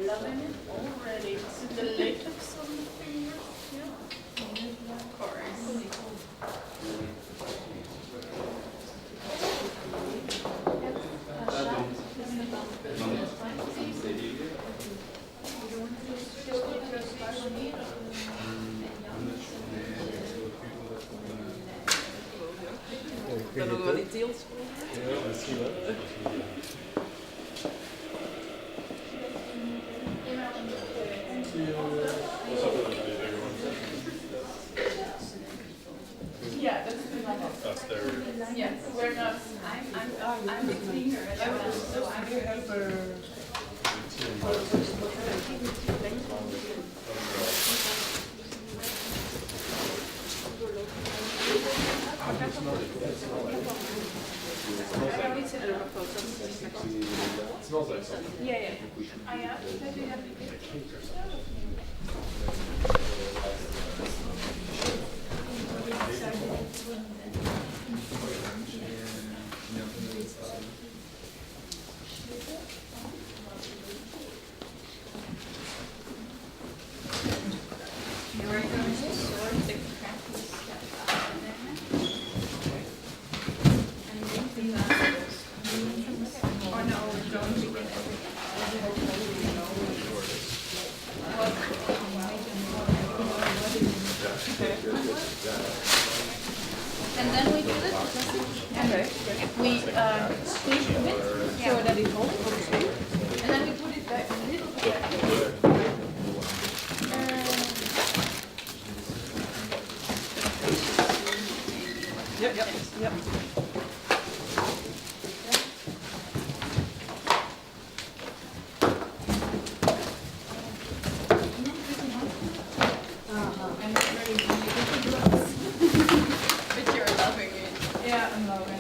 Loving it already. So the latex on the fingers, yeah. Of course. Ik ben nog wel niet deels. Ja, misschien wel. Yeah, that's the one. That's their. Yeah, we're not. I'm the cleaner. I was just a helper. It smells like something. Yeah, yeah. I am. I do have and then we do this. Okay. We squeeze it a bit so that it holds. And then we put it back a little bit back. Yep. But you're loving it. Yeah, I'm loving it.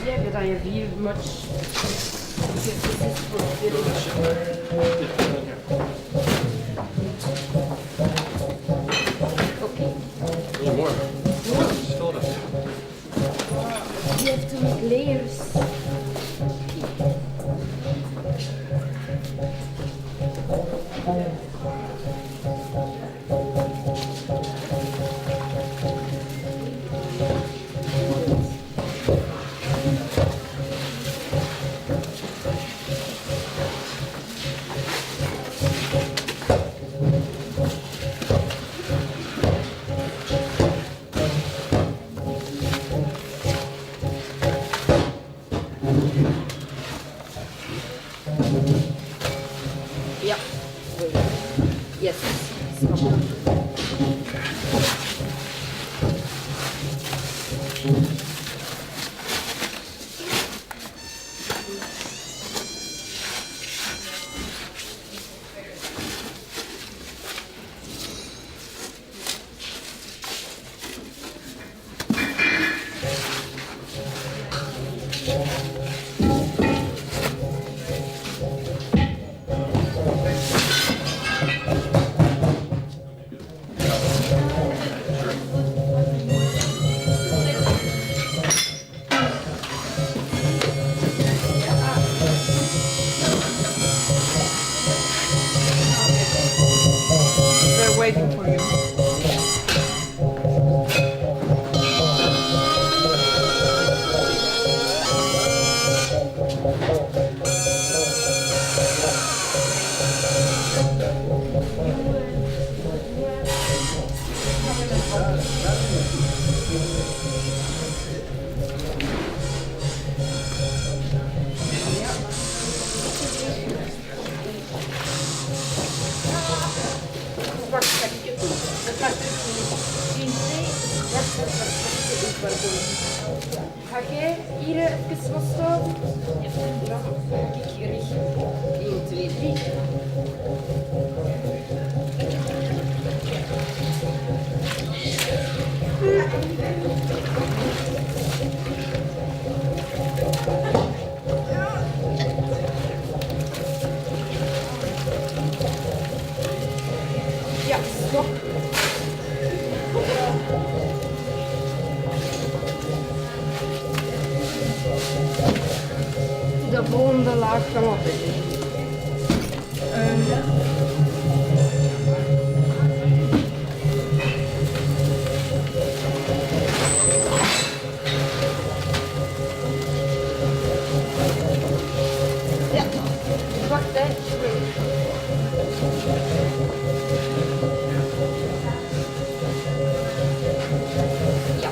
Yeah, but I have much. Okay. There's more. Just fill it up. You have to make layers. Yeah. Yes. They're waiting for you. Ga jij hier even losstaan? Dan ga ik richting 1, 2, 3. Ja, stop. De volgende laag van op. Ja, wacht hè. Ja.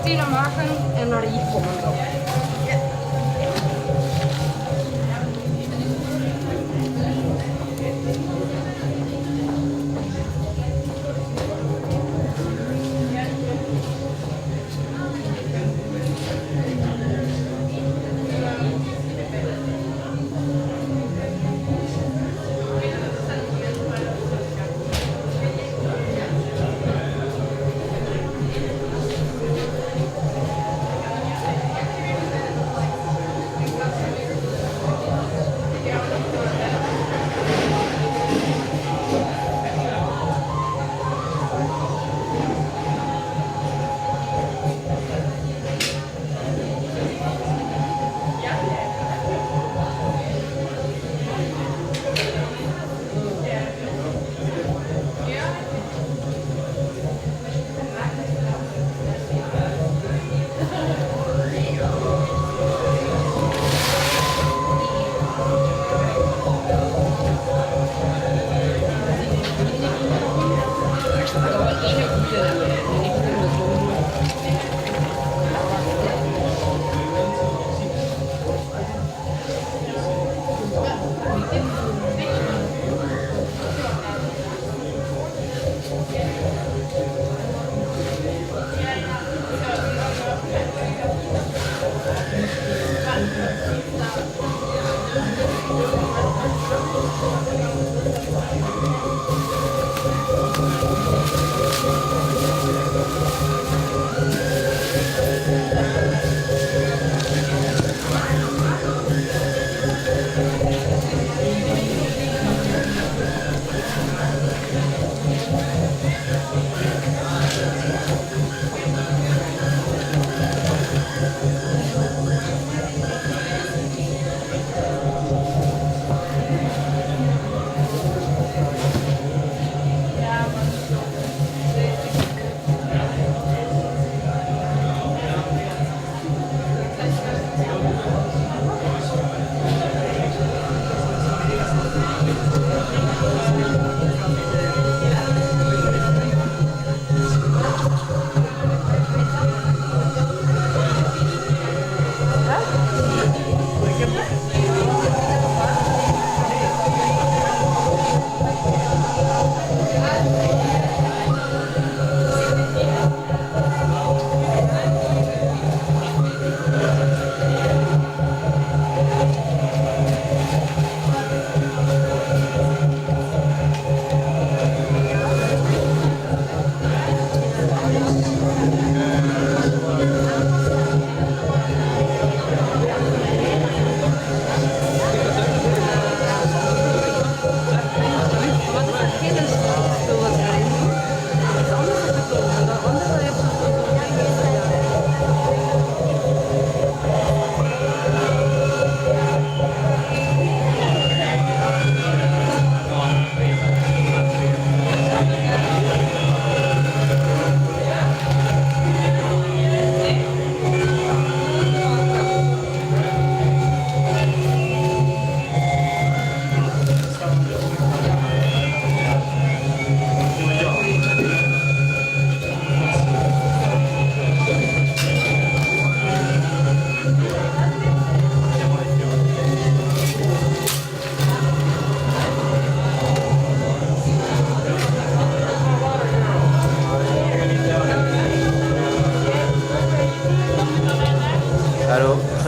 tenen maken en naar hier komen dan.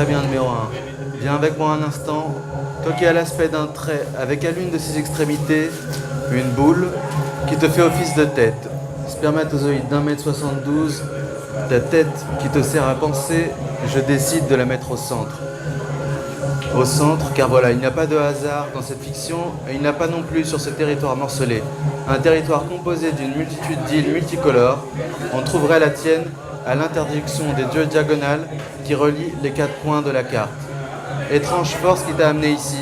Très bien, numéro 1. Viens avec moi un instant. Toi qui as l'aspect d'un trait, avec à l'une de ses extrémités, une boule qui te fait office de tête. Spermatozoïde d'1m72, ta tête qui te sert à penser, je décide de la mettre au centre. Au centre, car voilà, il n'y a pas de hasard dans cette fiction, et il n'y a pas non plus sur ce territoire morcelé. Un territoire composé d'une multitude d'îles multicolores. On trouverait la tienne à l'interdiction des dieux diagonales qui relient les 4 coins de la carte. Étrange force qui t'a amené ici,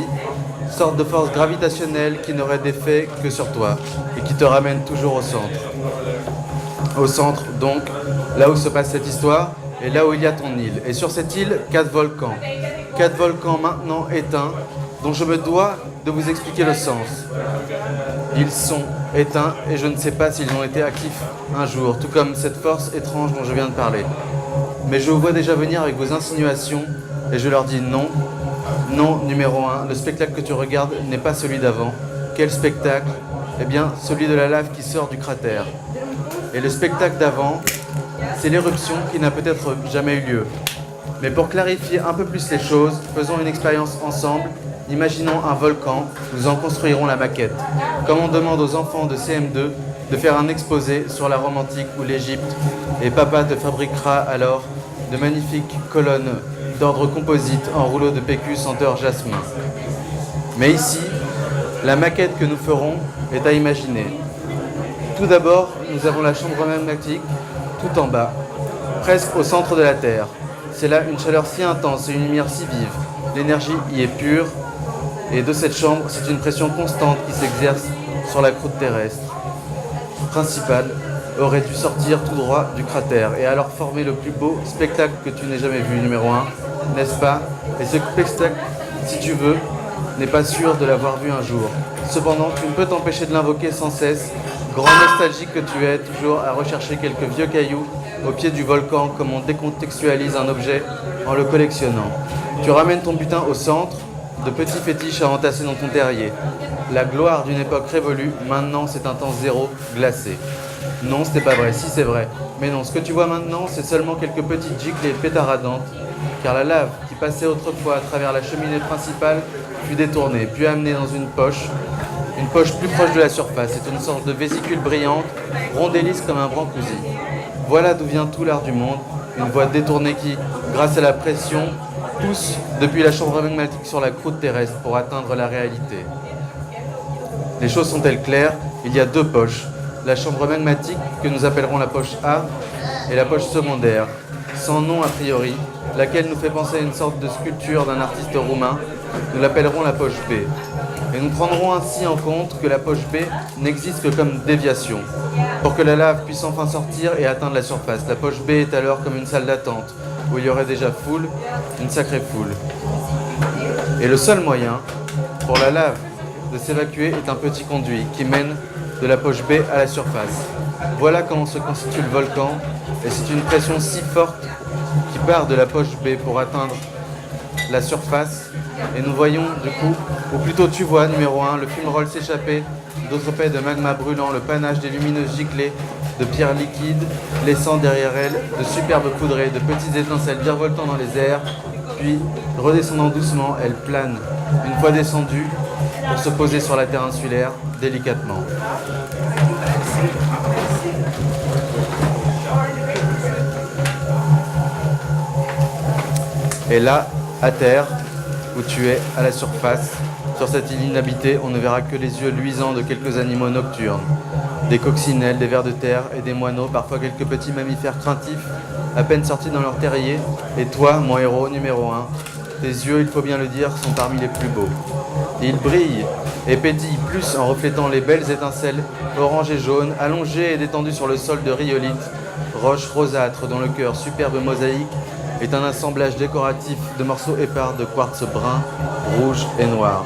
sorte de force gravitationnelle qui n'aurait d'effet que sur toi, et qui te ramène toujours au centre. Au centre, donc, là où se passe cette histoire, et là où il y a ton île. Et sur cette île, 4 volcans. 4 volcans maintenant éteints, dont je me dois de vous expliquer le sens. Ils sont éteints et je ne sais pas s'ils ont été actifs un jour, tout comme cette force étrange dont je viens de parler. Mais je vous vois déjà venir avec vos insinuations et je leur dis non. Non, numéro 1, le spectacle que tu regardes n'est pas celui d'avant. Quel spectacle? Eh bien, celui de la lave qui sort du cratère. Et le spectacle d'avant, c'est l'éruption qui n'a peut-être jamais eu lieu. Mais pour clarifier un peu plus les choses, faisons une expérience ensemble. Imaginons un volcan, nous en construirons la maquette. Comme on demande aux enfants de CM2 de faire un exposé sur la Rome antique ou l'Égypte, et papa te fabriquera alors de magnifiques colonnes d'ordre composite en rouleau de PQ senteur jasmin. Mais ici, la maquette que nous ferons est à imaginer. Tout d'abord, nous avons la chambre magmatique tout en bas, presque au centre de la Terre. C'est là une chaleur si intense et une lumière si vive. L'énergie y est pure et de cette chambre, c'est une pression constante qui s'exerce sur la croûte terrestre principale aurait dû sortir tout droit du cratère et alors former le plus beau spectacle que tu n'aies jamais vu, numéro 1, n'est-ce pas? Et ce spectacle, si tu veux, n'est pas sûr de l'avoir vu un jour. Cependant, tu ne peux t'empêcher de l'invoquer sans cesse, grand nostalgique que tu es, toujours à rechercher quelques vieux cailloux au pied du volcan comme on décontextualise un objet en le collectionnant. Tu ramènes ton butin au centre, de petits fétiches à entasser dans ton terrier. La gloire d'une époque révolue, maintenant c'est un temps zéro, glacé. Non, ce n'est pas vrai, si c'est vrai. Mais non, ce que tu vois maintenant, c'est seulement quelques petites giclées pétaradantes, car la lave qui passait autrefois à travers la cheminée principale fut détournée, puis amenée dans une poche plus proche de la surface. C'est une sorte de vésicule brillante, rondélisse comme un brancusi. Voilà d'où vient tout l'art du monde, une voie détournée qui, grâce à la pression, pousse depuis la chambre magmatique sur la croûte terrestre pour atteindre la réalité. Les choses sont-elles claires? Il y a deux poches. La chambre magmatique, que nous appellerons la poche A, et la poche secondaire, sans nom a priori, laquelle nous fait penser à une sorte de sculpture d'un artiste roumain. Nous l'appellerons la poche B. Et nous prendrons ainsi en compte que la poche B n'existe que comme déviation, pour que la lave puisse enfin sortir et atteindre la surface. La poche B est alors comme une salle d'attente, où il y aurait déjà foule, une sacrée foule. Et le seul moyen pour la lave de s'évacuer est un petit conduit qui mène de la poche B à la surface. Voilà comment se constitue le volcan, et c'est une pression si forte qui part de la poche B pour atteindre la surface. Et nous voyons du coup, ou plutôt tu vois, numéro 1, le fumerole s'échapper d'autres paix de magma brûlant, le panache des lumineuses giclées de pierres liquides, laissant derrière elles de superbes poudrées, de petites étincelles virevoltant dans les airs, puis redescendant doucement, elles planent, une fois descendues, pour se poser sur la terre insulaire, délicatement. Et là, à terre, où tu es, à la surface, sur cette île inhabitée, on ne verra que les yeux luisants de quelques animaux nocturnes. Des coccinelles, des vers de terre et des moineaux, parfois quelques petits mammifères craintifs, à peine sortis dans leur terrier. Et toi, mon héros numéro 1, tes yeux, il faut bien le dire, sont parmi les plus beaux. Ils brillent et pétillent plus en reflétant les belles étincelles orange et jaune, allongées et détendues sur le sol de rhyolite, roche rosâtre dont le cœur, superbe mosaïque, est un assemblage décoratif de morceaux épars de quartz brun, rouge et noir.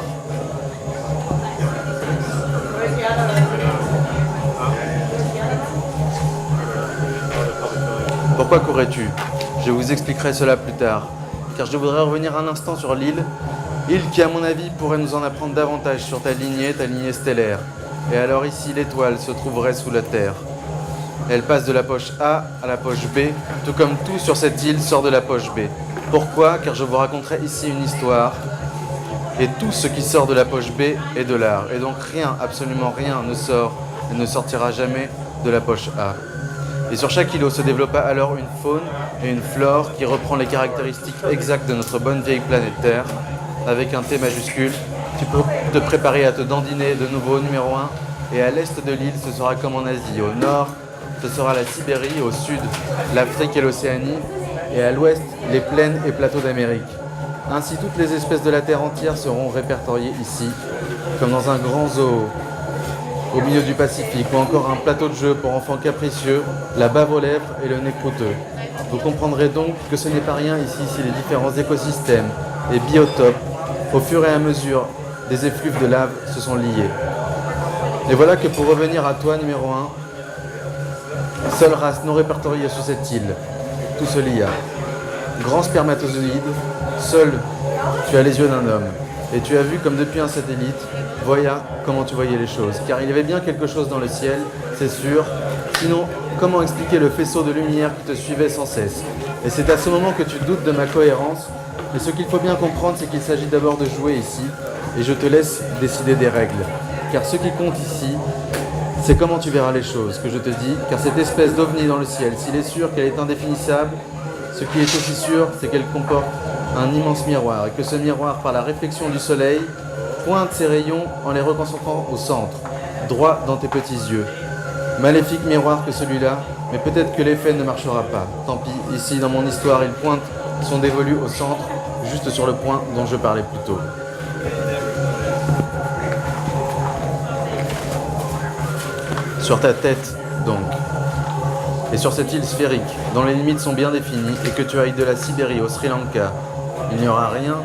Pourquoi courais-tu? Je vous expliquerai cela plus tard, car je voudrais revenir un instant sur l'île, île qui à mon avis pourrait nous en apprendre davantage sur ta lignée stellaire. Et alors ici l'étoile se trouverait sous la terre. Elle passe de la poche A à la poche B, tout comme tout sur cette île sort de la poche B. Pourquoi? Car je vous raconterai ici une histoire, et tout ce qui sort de la poche B est de l'art. Et donc rien, absolument rien ne sort et ne sortira jamais de la poche A. Et sur chaque îlot se développa alors une faune et une flore qui reprend les caractéristiques exactes de notre bonne vieille planète Terre, avec un T majuscule. Tu peux te préparer à te dandiner de nouveau, numéro 1, et à l'est de l'île, ce sera comme en Asie. Au nord, ce sera la Sibérie, au sud, l'Afrique et l'Océanie, et à l'ouest, les plaines et plateaux d'Amérique. Ainsi, toutes les espèces de la Terre entière seront répertoriées ici, comme dans un grand zoo, au milieu du Pacifique, ou encore un plateau de jeu pour enfants capricieux, la bave aux lèvres et le nez croûteux. Vous comprendrez donc que ce n'est pas rien ici si les différents écosystèmes et biotopes, au fur et à mesure des effluves de lave, se sont liés. Et voilà que pour revenir à toi, numéro 1, seule race non répertoriée sur cette île, tout se lia. Grand spermatozoïde, seul, tu as les yeux d'un homme. Et tu as vu comme depuis un satellite, voilà comment tu voyais les choses. Car il y avait bien quelque chose dans le ciel, c'est sûr. Sinon, comment expliquer le faisceau de lumière qui te suivait sans cesse? Et c'est à ce moment que tu doutes de ma cohérence. Et ce qu'il faut bien comprendre, c'est qu'il s'agit d'abord de jouer ici. Et je te laisse décider des règles. Car ce qui compte ici, c'est comment tu verras les choses, que je te dis. Car cette espèce d'ovni dans le ciel, s'il est sûr qu'elle est indéfinissable, ce qui est aussi sûr, c'est qu'elle comporte un immense miroir et que ce miroir, par la réflexion du soleil, pointe ses rayons en les reconcentrant au centre, droit dans tes petits yeux. Maléfique miroir que celui-là, mais peut-être que l'effet ne marchera pas. Tant pis, ici dans mon histoire, il pointe son dévolu au centre, juste sur le point dont je parlais plus tôt. Sur ta tête, donc. Et sur cette île sphérique, dont les limites sont bien définies, et que tu ailles de la Sibérie au Sri Lanka, il n'y aura rien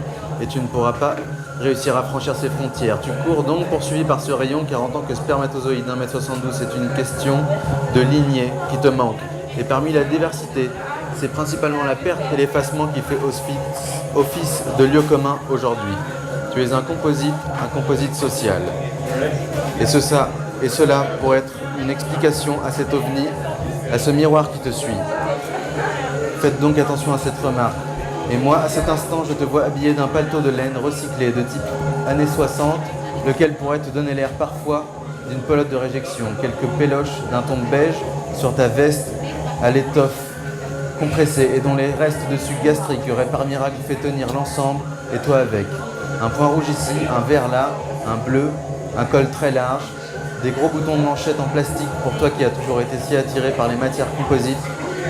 et tu ne pourras pas réussir à franchir ces frontières. Tu cours donc poursuivi par ce rayon, car en tant que spermatozoïde d'1m72, c'est une question de lignée qui te manque. Et parmi la diversité, c'est principalement la perte et l'effacement qui fait office de lieu commun aujourd'hui. Tu es un composite social. Et cela pourrait être une explication à cet ovni, à ce miroir qui te suit. Faites donc attention à cette remarque. Et moi, à cet instant, je te vois habillé d'un paletot de laine recyclé de type années 60, lequel pourrait te donner l'air parfois d'une pelote de réjection. Quelques péloches d'un ton beige sur ta veste à l'étoffe compressée et dont les restes dessus gastriques auraient par miracle fait tenir l'ensemble et toi avec. Un point rouge ici, un vert là, un bleu, un col très large, des gros boutons de manchette en plastique pour toi qui as toujours été si attiré par les matières composites,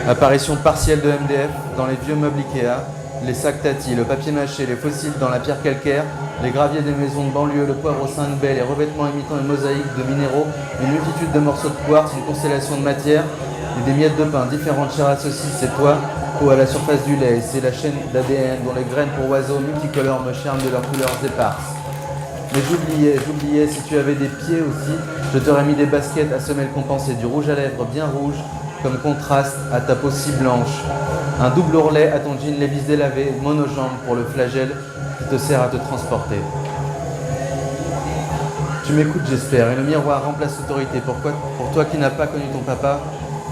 apparition partielle de MDF dans les vieux meubles Ikea, les sacs Tati, le papier mâché, les fossiles dans la pierre calcaire, les graviers des maisons de banlieue, le poivre au 5 baies, les revêtements imitant une mosaïque de minéraux, une multitude de morceaux de quartz, une constellation de matière et des miettes de pain, différentes chairs à saucisses, c'est toi, peau à la surface du lait, et c'est la chaîne d'ADN dont les graines pour oiseaux multicolores me charment de leurs couleurs éparses. Mais j'oubliais, si tu avais des pieds aussi, je t'aurais mis des baskets à semelles compensées, du rouge à lèvres bien rouge, comme contraste à ta peau si blanche. Un double ourlet à ton jean Levi's délavé, monojambe pour le flagelle qui te sert à te transporter. Tu m'écoutes, j'espère, et le miroir remplace l'autorité. Pourquoi? Pour toi qui n'as pas connu ton papa,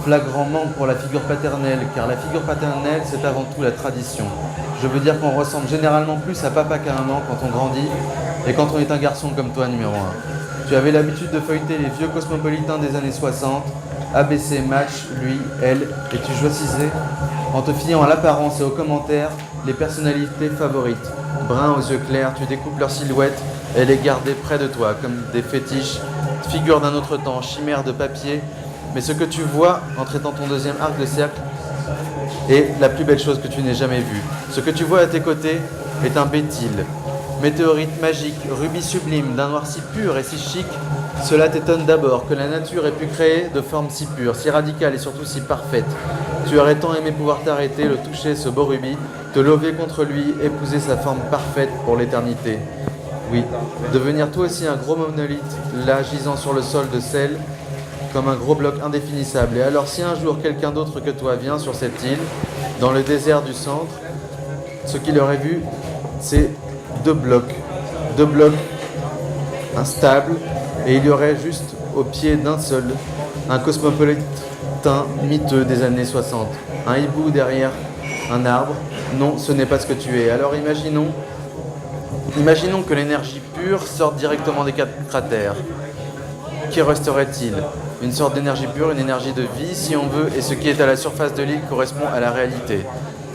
flagrant manque pour la figure paternelle, car la figure paternelle, c'est avant tout la tradition. Je veux dire qu'on ressemble généralement plus à papa qu'à maman quand on grandit, et quand on est un garçon comme toi, numéro 1. Tu avais l'habitude de feuilleter les vieux cosmopolitains des années 60, ABC, Match, lui, elle, et tu choisissais, en te fiant à l'apparence et aux commentaires, les personnalités favorites. Bruns aux yeux clairs, tu découpes leur silhouette et les gardais près de toi, comme des fétiches, figures d'un autre temps, chimères de papier. Mais ce que tu vois en traitant ton deuxième arc de cercle est la plus belle chose que tu n'aies jamais vue. Ce que tu vois à tes côtés est un béthyle. Météorite magique, rubis sublime, d'un noir si pur et si chic, cela t'étonne d'abord que la nature ait pu créer de formes si pures, si radicales et surtout si parfaites. Tu aurais tant aimé pouvoir t'arrêter, le toucher, ce beau rubis, te lever contre lui, épouser sa forme parfaite pour l'éternité. Oui, devenir toi aussi un gros monolithe, là gisant sur le sol de sel, comme un gros bloc indéfinissable. Et alors si un jour quelqu'un d'autre que toi vient sur cette île, dans le désert du centre, ce qu'il aurait vu, c'est deux blocs instables, et il y aurait juste au pied d'un seul un cosmopolitain miteux des années 60, un hibou derrière un arbre. Non, ce n'est pas ce que tu es. Alors imaginons que l'énergie pure sorte directement des cratères. Qui resterait-il? Une sorte d'énergie pure, une énergie de vie si on veut, et ce qui est à la surface de l'île correspond à la réalité.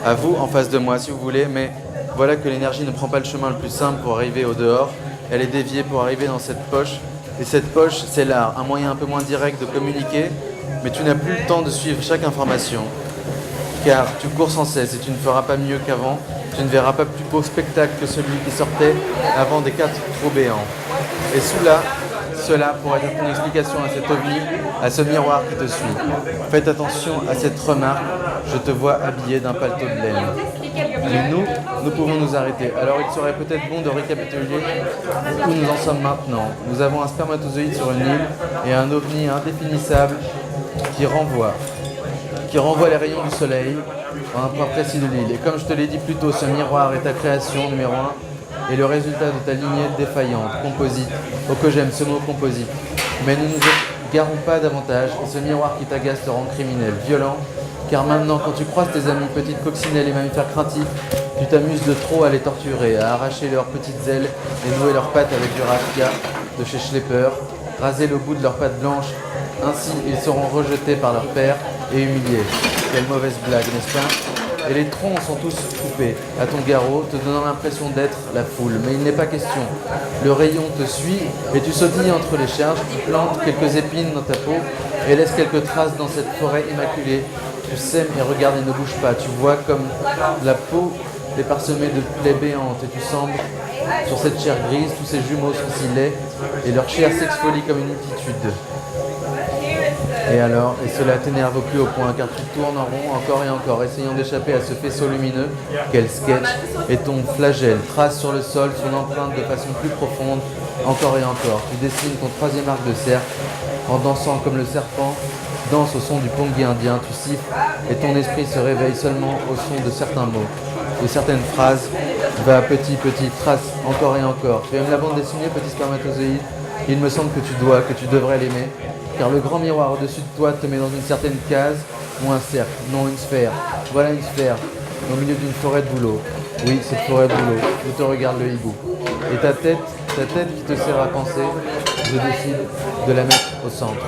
À vous, en face de moi si vous voulez, mais voilà que l'énergie ne prend pas le chemin le plus simple pour arriver au dehors, elle est déviée pour arriver dans cette poche, et cette poche, c'est l'art, un moyen un peu moins direct de communiquer, mais tu n'as plus le temps de suivre chaque information, car tu cours sans cesse et tu ne feras pas mieux qu'avant, tu ne verras pas plus beau spectacle que celui qui sortait avant des 4 trous béants. Et cela pourrait être une explication à cet ovni, à ce miroir qui te suit. Faites attention à cette remarque, je te vois habillé d'un paletot de laine. Mais nous pouvons nous arrêter. Alors il serait peut-être bon de récapituler où nous en sommes maintenant. Nous avons un spermatozoïde sur une île et un ovni indéfinissable qui renvoie qui renvoie les rayons du soleil à un point précis de l'île. Et comme je te l'ai dit plus tôt, ce miroir est ta création numéro 1 et le résultat de ta lignée défaillante, composite. Oh que j'aime ce mot composite. Mais ne nous égarons pas davantage, ce miroir qui t'agace te rend criminel, violent, car maintenant quand tu croises tes amis petites coccinelles et mammifères craintifs, tu t'amuses de trop à les torturer, à arracher leurs petites ailes et nouer leurs pattes avec du raffia de chez Schlepper, raser le bout de leurs pattes blanches, ainsi ils seront rejetés par leur père et humiliés. Quelle mauvaise blague, n'est-ce pas? Et les troncs sont tous coupés à ton garrot, te donnant l'impression d'être la foule. Mais il n'est pas question. Le rayon te suit et tu sautilles entre les charges, tu plantes quelques épines dans ta peau et laisses quelques traces dans cette forêt immaculée. Tu sèmes et regardes et ne bouge pas. Tu vois comme la peau est parsemée de plaies béantes et tu sembles sur cette chair grise, tous ces jumeaux sont si laids et leur chair s'exfolie comme une multitude. Et alors, et cela t'énerve au plus haut point, car tu tournes en rond encore et encore, essayant d'échapper à ce faisceau lumineux, quel sketch, et ton flagelle trace sur le sol son empreinte de façon plus profonde, encore et encore. Tu dessines ton troisième arc de cercle, en dansant comme le serpent danse au son du pongi indien, tu siffles, et ton esprit se réveille seulement au son de certains mots, de certaines phrases. Va petit, trace encore et encore. Tu aimes la bande dessinée, petit spermatozoïde? Il me semble que tu devrais l'aimer. Car le grand miroir au-dessus de toi te met dans une certaine case ou un cercle, non une sphère. Voilà une sphère, au milieu d'une forêt de bouleaux. Oui, cette forêt de bouleaux, où te regarde le hibou. Et ta tête qui te sert à penser, je décide de la mettre au centre.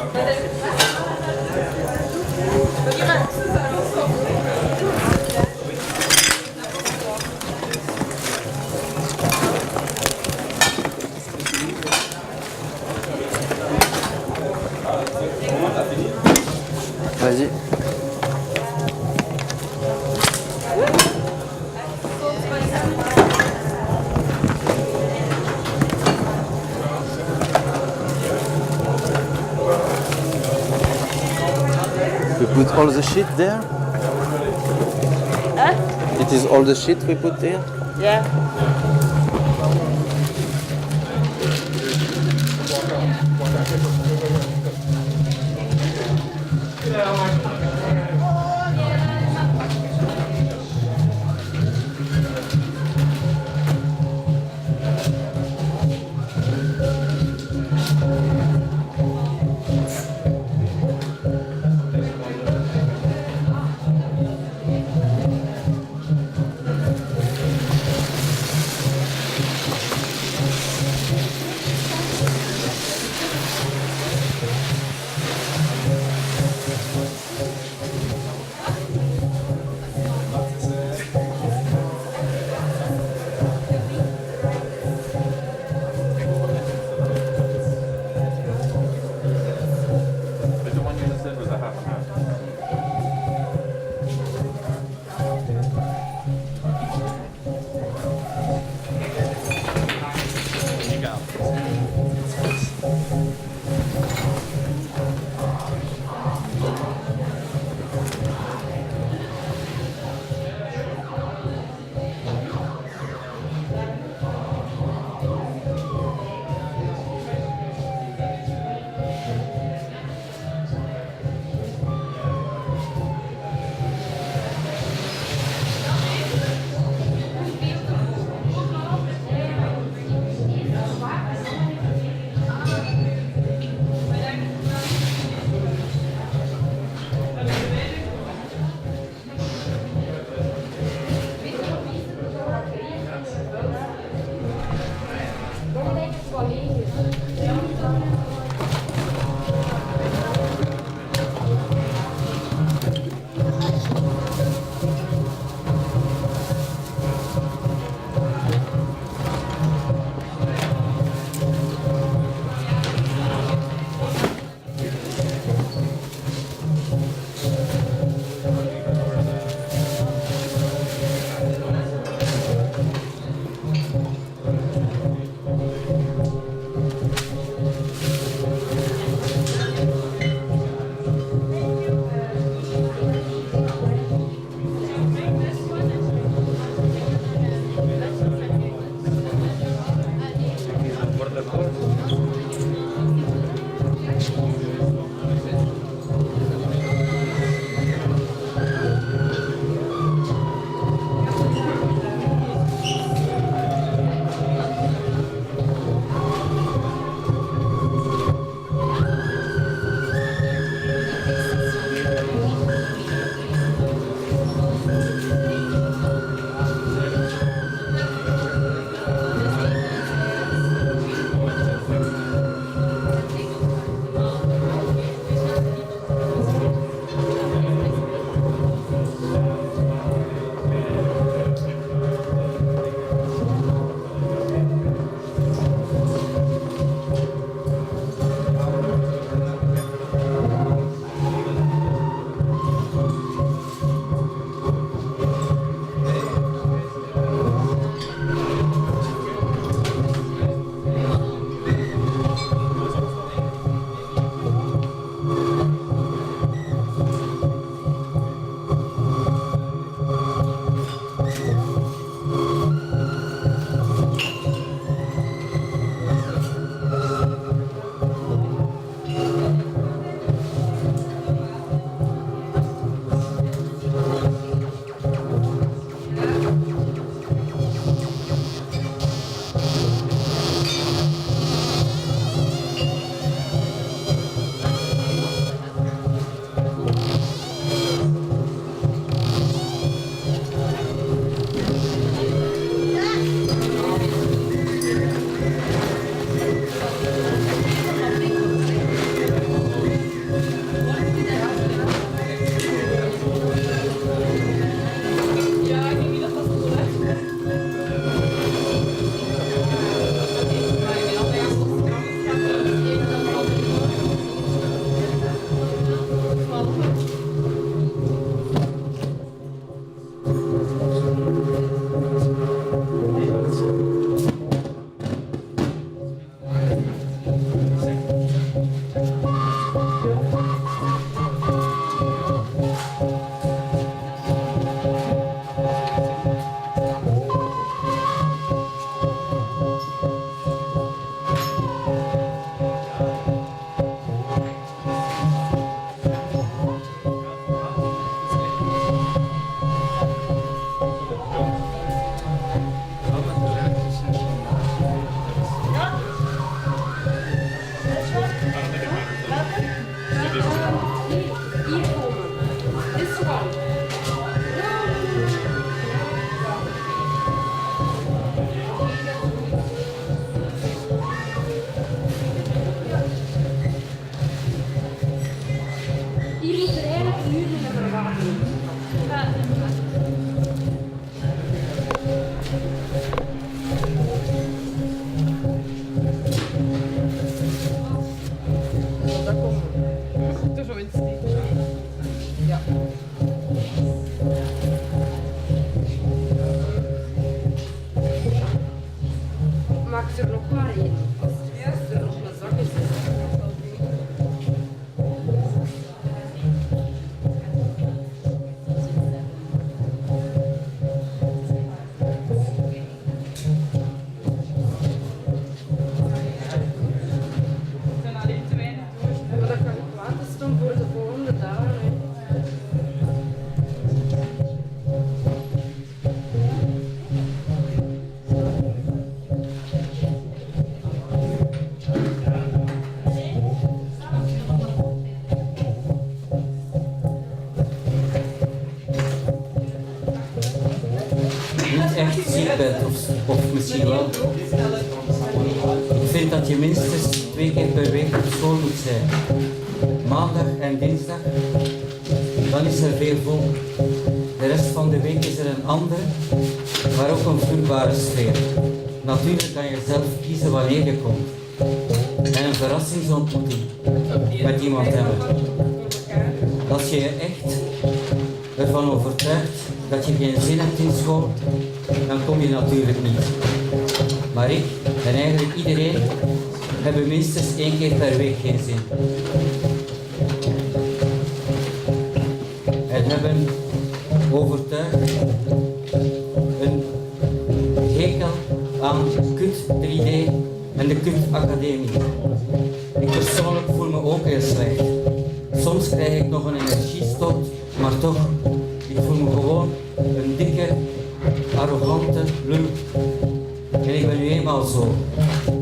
Vas-y. We put all the shit there? Huh? It is all the shit we put there? Yeah. Of misschien wel. Ik vind dat je minstens 2 keer per week op school moet zijn. Maandag en dinsdag, dan is er veel volk. De rest van de week is er een andere, maar ook een vloeibare sfeer. Natuurlijk kan je zelf kiezen wanneer je komt. En een verrassingsontmoeting met iemand hebben. Als je je echt ervan overtuigt dat je geen zin hebt in school, dan kom je natuurlijk niet. Maar ik en eigenlijk iedereen hebben minstens 1 keer per week geen zin. En hebben overtuigd een hekel aan KUT 3D en de KUT Academie. Ik persoonlijk voel me ook heel slecht. Soms krijg ik nog een energiestoot, maar toch, ik voel me gewoon een dikke, arrogante lul. En ik ben nu eenmaal zo.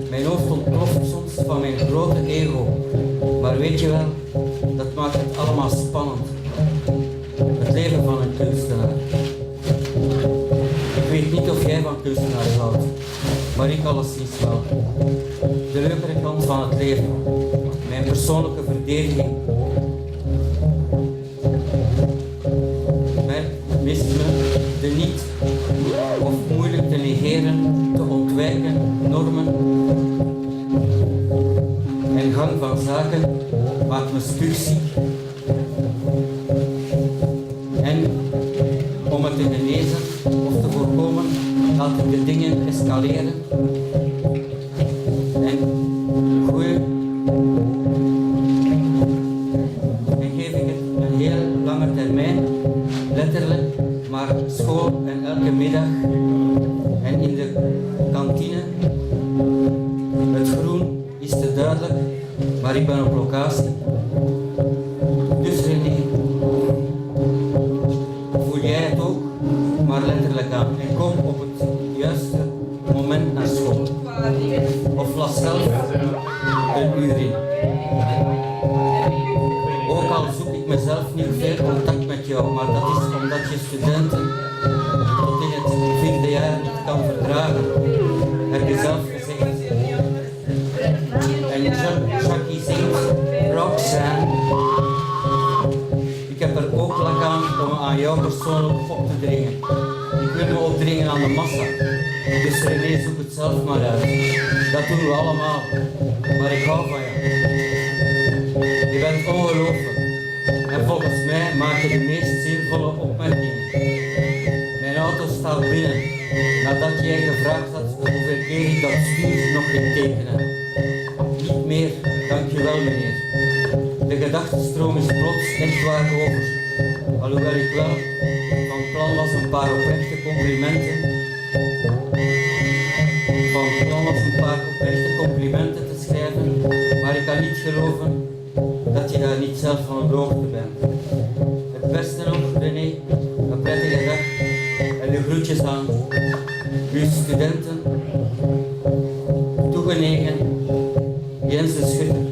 Mijn hoofd ontploft soms van mijn grote ego. Maar weet je wel, dat maakt het allemaal spannend. Het leven van een kunstenaar. Ik weet niet of jij van kunstenaars houdt, maar ik alleszins wel. De leukere kant van het leven. Mijn persoonlijke verdediging. Mechanisme, de niet of moeilijk te negeren, te ontwijken, normen en gang van zaken maakt me spuugziek. En om het te genezen of te voorkomen, laat ik de dingen escaleren en gooien en geef ik het een heel lange termijn, letterlijk, maar school en elke middag en in de kantine. Het groen is te duidelijk, maar ik ben op locatie. Dus René, voel jij het ook, maar letterlijk aan en kom op het juiste moment naar school. Of las zelf een uur in. Ook al zoek ik mezelf niet veel contact met jou, maar dat is omdat je studenten tot in het 4e jaar niet kan verdragen, heb je zelf gezegd. En Jackie zingt Roxanne. Ik heb er ook lak aan om aan jou persoonlijk op te dringen. Ik wil me opdringen aan de massa. Dus René, zoek het zelf maar uit. Dat doen we allemaal. Maar ik hou van je. Je bent ongelooflijk. En volgens mij maak je de meest zinvolle opmerkingen. Mijn auto staat binnen, nadat jij gevraagd had hoeveel keer ik dat stuur nog ging tekenen. Niet meer, dankjewel meneer. De gedachtenstroom is plots echt waar over. Alhoewel ik wel van plan was een paar oprechte complimenten. Te schrijven, maar ik kan niet geloven dat je daar niet zelf van op de hoogte bent. Het beste nog, René, een prettige dag en de groetjes aan uw studenten. Toegenegen, Jens de Schutter.